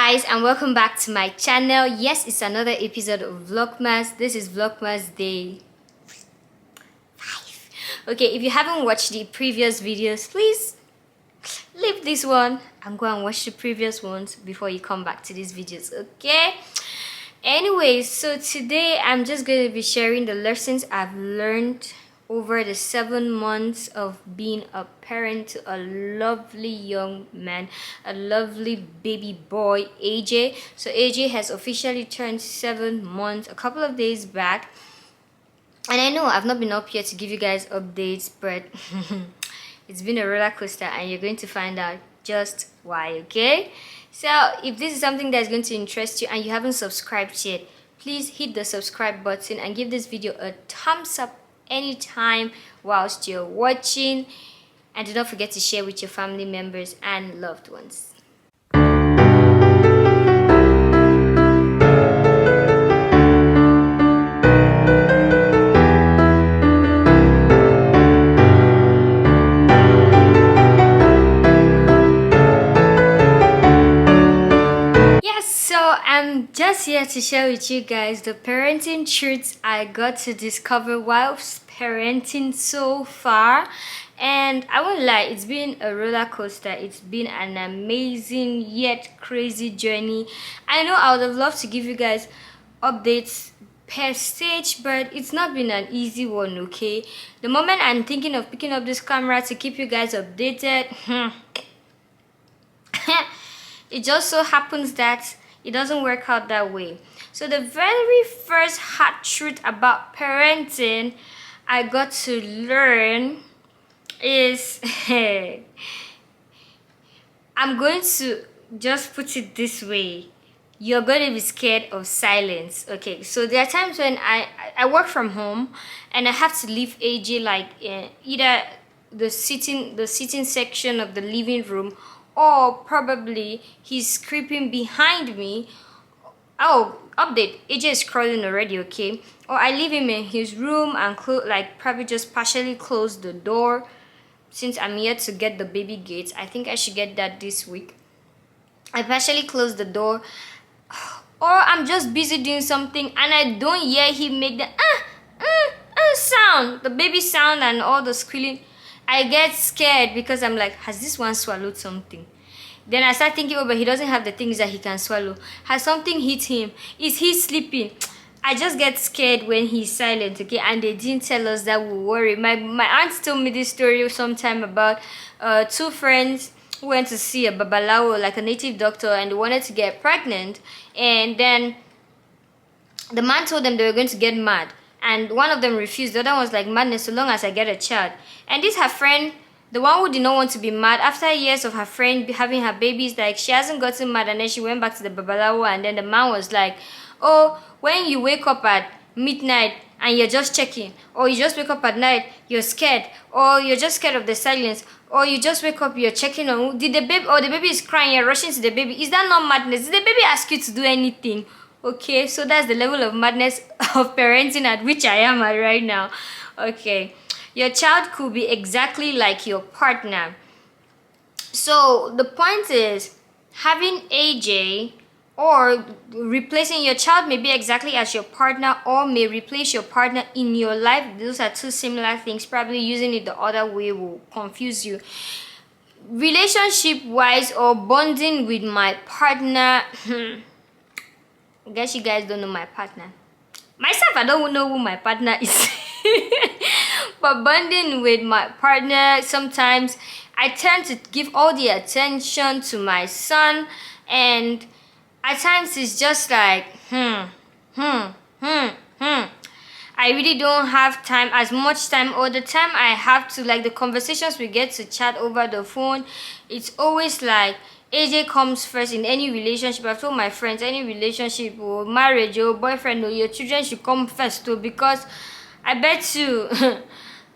guys, and welcome back to my channel. Yes, it's another episode of Vlogmas. This is Vlogmas day 5. Okay, if you haven't watched the previous videos, please leave this one and go and watch the previous ones before you come back to these videos, okay? Anyway, so today I'm just going to be sharing the lessons I've learned over the 7 months of being a parent to a lovely young man, a lovely baby boy, AJ. So AJ has officially turned 7 months a couple of days back, and I know I've not been up here to give you guys updates, but it's been a roller coaster and you're going to find out just why, okay? So if this is something that's going to interest you and you haven't subscribed yet, please hit the subscribe button and give this video a thumbs up anytime whilst you're watching, and do not forget to share with your family members and loved ones. I'm just here to share with you guys the parenting truths I got to discover whilst parenting so far. And I won't lie, it's been a roller coaster. It's been an amazing yet crazy journey. I know I would have loved to give you guys updates per stage, but it's not been an easy one, okay? The moment I'm thinking of picking up this camera to keep you guys updated, it just so happens that it doesn't work out that way. So the very first hard truth about parenting I got to learn is I'm going to just put it this way: you're going to be scared of silence. Okay, so there are times when I work from home and I have to leave AJ like either the sitting section of the living room, or probably he's creeping behind me. Oh, update, AJ is crawling already, okay? Or I leave him in his room and probably just partially close the door, since I'm yet to get the baby gates. I think I should get that this week. I partially close the door, or I'm just busy doing something and I don't hear him make the sound, the baby sound and all the squealing. I get scared because I'm like, has this one swallowed something? Then I start thinking, oh, but he doesn't have the things that he can swallow. Has something hit him? Is he sleeping? I just get scared when he's silent, okay? And they didn't tell us that we worry. My aunt told me this story sometime about 2 friends who went to see a babalawo, like a native doctor, and they wanted to get pregnant. And then the man told them they were going to get mad. And one of them refused. The other one was like, madness, so long as I get a child. And this her friend, the one who did not want to be mad, after years of her friend having her babies, like she hasn't gotten mad, and then she went back to the babalawo, and then the man was like, oh, when you wake up at midnight and you're just checking, or you just wake up at night, you're scared, or you're just scared of the silence, or you just wake up, you're checking on, did the baby, or the baby is crying, you're rushing to the baby. Is that not madness? Did the baby ask you to do anything? Okay, so that's the level of madness of parenting at which I am at right now. Okay, your child could be exactly like your partner. So the point is, having AJ or replacing your child may be exactly as your partner, or may replace your partner in your life. Those are 2 similar things. Probably using it the other way will confuse you. Relationship wise, or bonding with my partner, I guess you guys don't know my partner. Myself, I don't know who my partner is. But bonding with my partner, sometimes I tend to give all the attention to my son, and at times it's just like I really don't have time, as much time, or the time I have to, like the conversations we get to chat over the phone, it's always like AJ comes first in any relationship. I've told my friends, any relationship or marriage or boyfriend or your children should come first too, because I bet you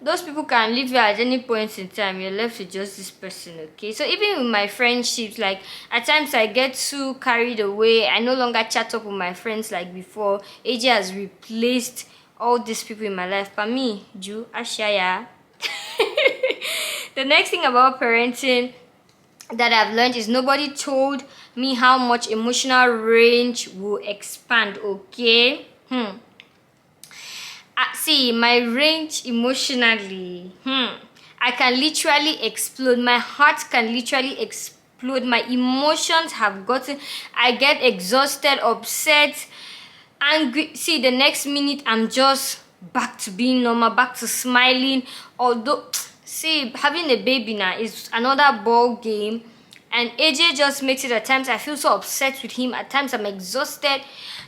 those people can leave you at any point in time. You're left with just this person, okay? So even with my friendships, like at times I get too carried away. I no longer chat up with my friends like before. AJ has replaced all these people in my life. For me, Ju, Ashaya. The next thing about parenting that I've learned is nobody told me how much emotional range will expand, okay? See, my range emotionally, I can literally explode. My heart can literally explode. My emotions have gotten, I get exhausted, upset, angry. See, the next minute I'm just back to being normal, back to smiling. Although, see, having a baby now is another ball game, and AJ just makes it. At times I feel so upset with him, at times I'm exhausted.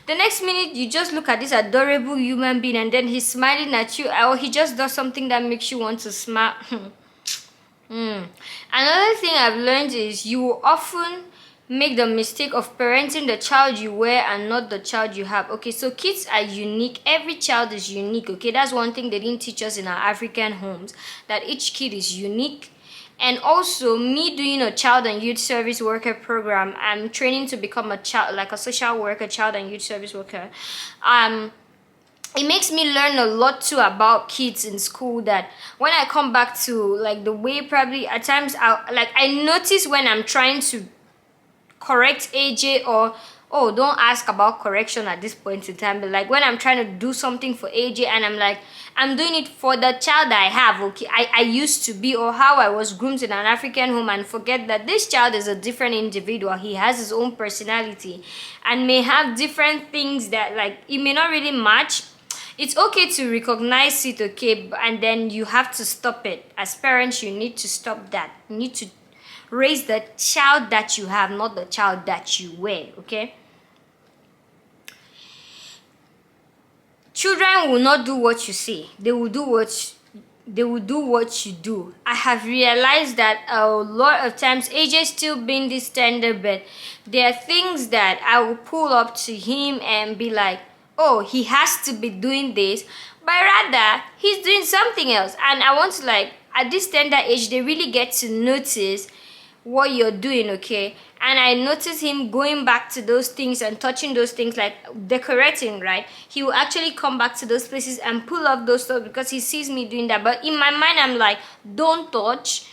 The next minute you just look at this adorable human being and then he's smiling at you, or he just does something that makes you want to smile. Another thing I've learned is you will often make the mistake of parenting the child you were and not the child you have. Okay, so kids are unique. Every child is unique. Okay, that's one thing they didn't teach us in our African homes, that each kid is unique. And also, me doing a child and youth service worker program, I'm training to become a child, like a social worker, child and youth service worker. It makes me learn a lot too about kids in school, that when I come back to like the way, probably at times I notice when I'm trying to correct AJ, or oh, don't ask about correction at this point in time, but like when I'm trying to do something for AJ and I'm like, I'm doing it for the child I have, okay, I used to be, or how I was groomed in an African home, and forget that this child is a different individual. He has his own personality and may have different things that like it may not really match. It's okay to recognize it, okay, and then you have to stop it. As parents, you need to stop that. You need to raise the child that you have, not the child that you were, okay? Children will not do what you say. They will do what you do. I have realized that a lot of times AJ still being this tender, but there are things that I will pull up to him and be like, oh, he has to be doing this, but rather he's doing something else. And I want to, like, at this tender age, they really get to notice what you're doing, okay? And I notice him going back to those things and touching those things, like decorating, right? He will actually come back to those places and pull up those stuff because he sees me doing that. But in my mind, I'm like, don't touch.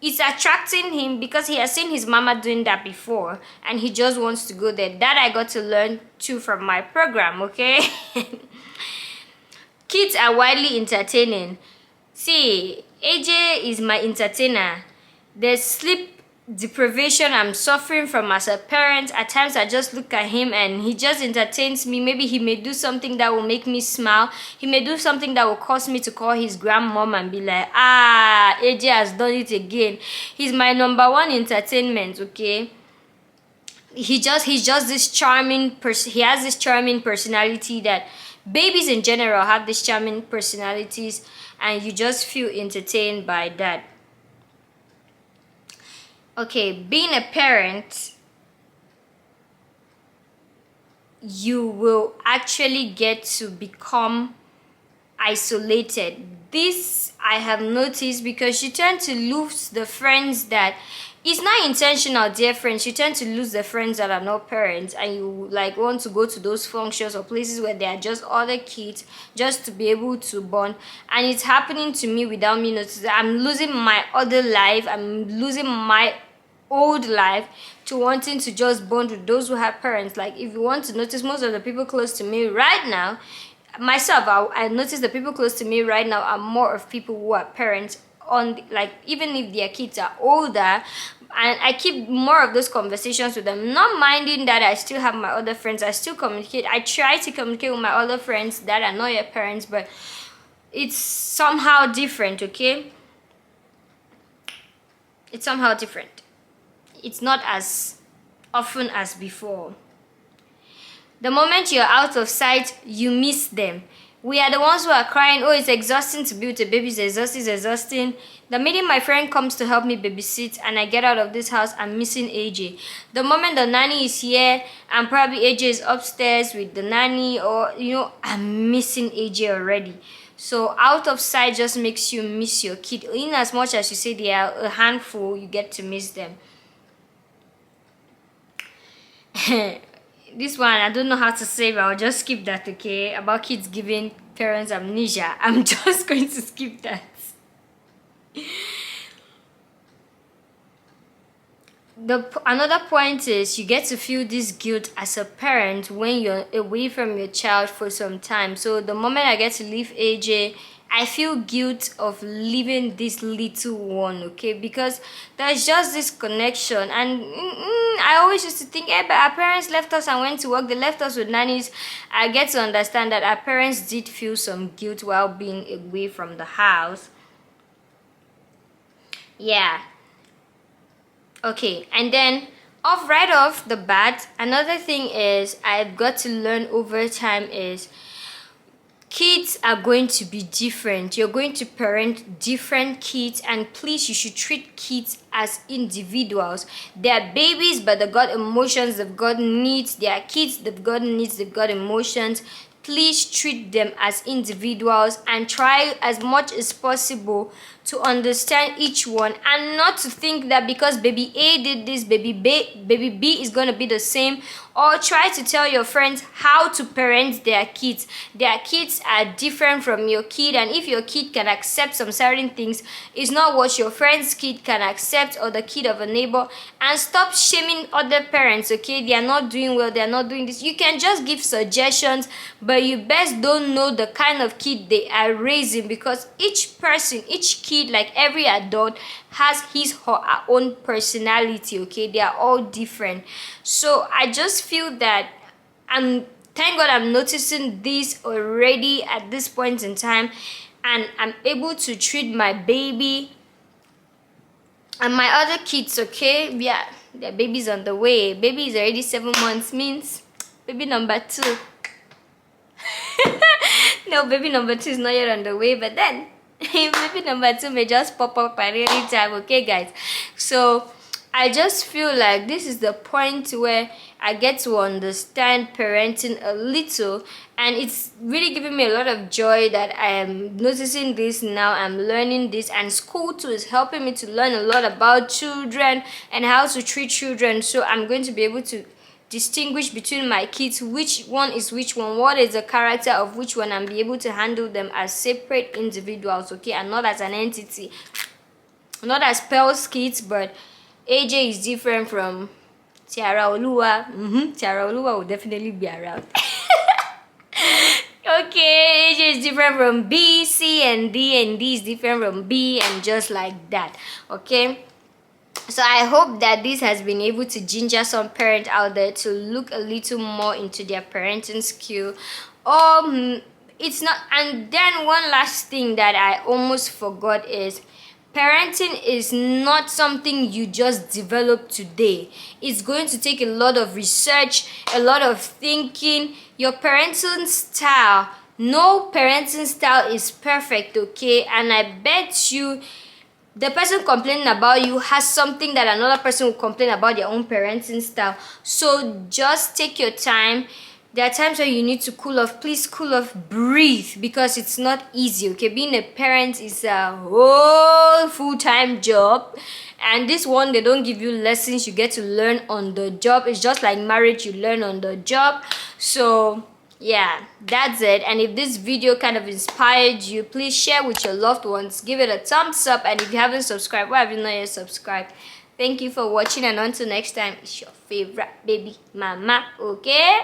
It's attracting him because he has seen his mama doing that before and he just wants to go there. That I got to learn too from my program, okay? Kids are widely entertaining. See, AJ is my entertainer. There's sleep deprivation I'm suffering from as a parent. At times I just look at him and he just entertains me. Maybe he may do something that will make me smile. He may do something that will cause me to call his grandmom and be like, ah, AJ has done it again. He's my number one entertainment, okay? He's just this charming person. He has this charming personality that babies in general have these charming personalities, and you just feel entertained by that. Okay, being a parent, you will actually get to become isolated. This I have noticed because you tend to lose the friends that, it's not intentional, dear friends, you tend to lose the friends that are not parents, and you like want to go to those functions or places where there are just other kids just to be able to bond. And it's happening to me without me noticing. I'm losing my other life, I'm losing my old life to wanting to just bond with those who have parents. Like, if you want to notice, most of the people close to me right now, myself, I notice the people close to me right now are more of people who are parents, on like, even if their kids are older, and I keep more of those conversations with them, not minding that I still have my other friends. I still communicate. I try to communicate with my other friends that are not your parents, but it's somehow different, okay? It's somehow different. It's not as often as before. The moment you're out of sight, you miss them. We are the ones who are crying, oh, it's exhausting to be with a baby, it's exhausting. The minute my friend comes to help me babysit and I get out of this house, I'm missing AJ. The moment the nanny is here and probably AJ is upstairs with the nanny, or, you know, I'm missing AJ already. So out of sight just makes you miss your kid. In as much as you say they are a handful, you get to miss them. This one, I don't know how to say, but I'll just skip that, okay? About kids giving parents amnesia. I'm just going to skip that. another point is you get to feel this guilt as a parent when you're away from your child for some time. So the moment I get to leave AJ, I feel guilt of leaving this little one, okay? Because there's just this connection. And I always used to think, but our parents left us and went to work. They left us with nannies. I get to understand that our parents did feel some guilt while being away from the house. Yeah. Okay, and then right off the bat, another thing is I've got to learn over time is kids are going to be different. You're going to parent different kids, and please, you should treat kids as individuals. They're babies, but they've got emotions, they've got needs. They are kids, they've got needs, they've got emotions. Please treat them as individuals and try as much as possible to understand each one, and not to think that because baby A did this, baby B is going to be the same, or try to tell your friends how to parent their kids. Their kids are different from your kid, and if your kid can accept some certain things, it's not what your friend's kid can accept, or the kid of a neighbor. And stop shaming other parents, okay? They are not doing well, they are not doing this. You can just give suggestions, but you best don't know the kind of kid they are raising, because each person, each kid, like every adult, has his or her own personality, okay? They are all different. So I just feel that thank God I'm noticing this already at this point in time, and I'm able to treat my baby and my other kids, okay? Yeah, their baby's on the way. Baby is already 7 months, means baby number 2. No, baby number 2 is not yet on the way, but then baby number 2 may just pop up at any time, okay guys? So I just feel like this is the point where I get to understand parenting a little, and it's really giving me a lot of joy that I am noticing this now. I'm learning this, and school too is helping me to learn a lot about children and how to treat children. So I'm going to be able to distinguish between my kids, which one is which one, what is the character of which one, and be able to handle them as separate individuals, okay, and not as an entity. Not as Pearl's kids, but AJ is different from Tiara Olua. Tiara Olua will definitely be around. Okay, AJ is different from B, C, and D is different from B, and just like that, okay? So I hope that this has been able to ginger some parents out there to look a little more into their parenting skill. It's not. And then one last thing that I almost forgot is parenting is not something you just develop today. It's going to take a lot of research, a lot of thinking. Your parenting style, no parenting style is perfect, okay? And I bet you the person complaining about you has something that another person will complain about their own parenting style. So just take your time. There are times where you need to cool off. Please cool off, breathe, because it's not easy, okay? Being a parent is a whole full-time job, and this one, they don't give you lessons. You get to learn on the job. It's just like marriage, you learn on the job. So yeah, that's it. And if this video kind of inspired you, please share with your loved ones, give it a thumbs up, and if you haven't subscribed, why have you not yet subscribed? Thank you for watching, and until next time, it's your favorite baby mama, okay?